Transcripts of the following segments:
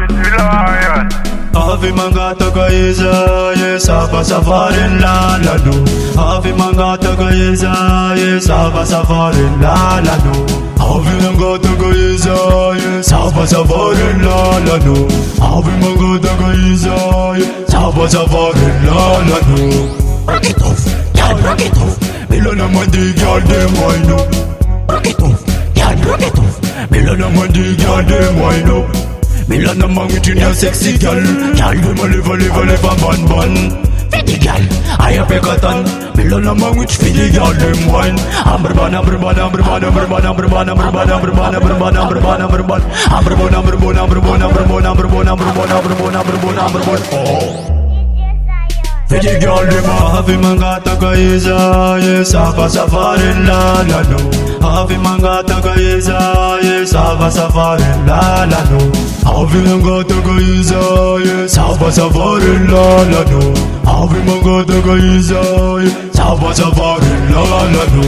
City Lion. Ave mangata kaisa, yes, ava savarin la la no. Ave mangata kaisa, yes, ava savarin la la no. Ave mangata kaisa, yes, ava savarin la la no. Ave mangata kaisa, yes, ava savarin la la no. Rock it off, girl, rock it off. Milona mandi girl dem wine up. Rock it off, girl, rock it off. Milona mandi girl dem wine up. Milona man with your sexy girl. Girl dem a live a ban. Fiddy girl, I a pekatan. Milona man with fiddy girl dem wine. Amberban. Fiddy girl dem Ave mangata kaisa, yes, ava savarin la la no. Ave mangata kaisa, yes, ava savarin la la no. Ave mangata kaisa, yes, ava savarin la la no. Ave mangata kaisa, yes, ava savarin la la no.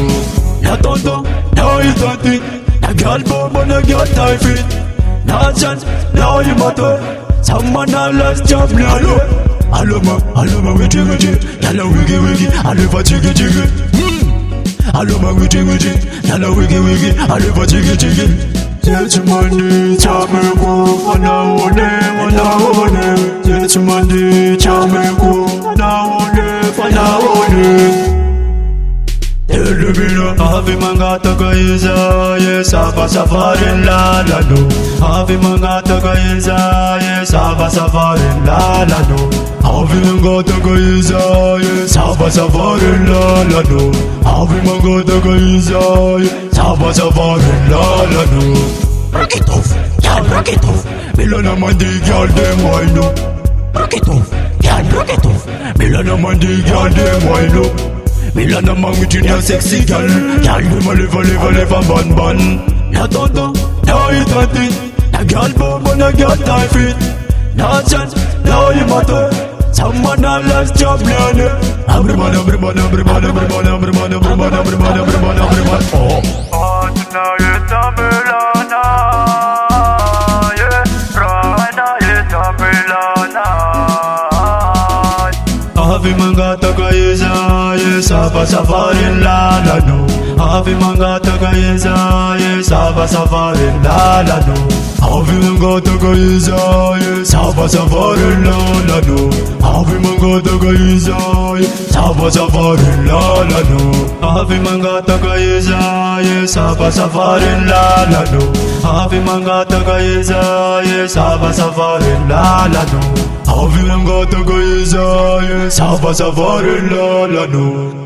Ya tonto, now you don't it. Na girl bomb, na girl tie fit. Na chance, now you matter. Someone else job now. Aloma witty, yalla wiggy, alova jiggy. Aloma witty, yalla wiggy, alova jiggy. Yes, money, chamego, wana. Yes, money, chamego, wana. Ave mangata kaisa, yes, ava savarin la la no. Ave mangata kaisa, yes, ava savarin la la no. Ave mangata kaisa, yes, ava savarin la la no. Ave mangata kaisa, yes, ava savarin la la no. rock it off, girl, rock it off. Milona mandi girl dem wine up. Rock it off, girl, rock it off. Milona mandi girl dem wine up. Milana man with your sexy girl. Girl dem a live a ban. Ya tonto, now you don't it. Na girl bomb, na girl tie fit. Na chance, now you matter. Someone else job learner. Everyone. Oh, tonight it's a Milana. Yeah, right now it's a Milana. Ave mangata kaisa, yes, ava savarin la la no. Ave mangata kaisa, yes, ava savarin la la no. Ave mangata kaisa, yes, ava savarin la la no. Ave mangata kaisa, yes, ava savarin la la no. Ave mangata kaisa, yes, ava savarin la la no. Ave mangata kaisa, yes, ava savarin la la no. Ave mangata kaisa, yes, ava savarin la la no.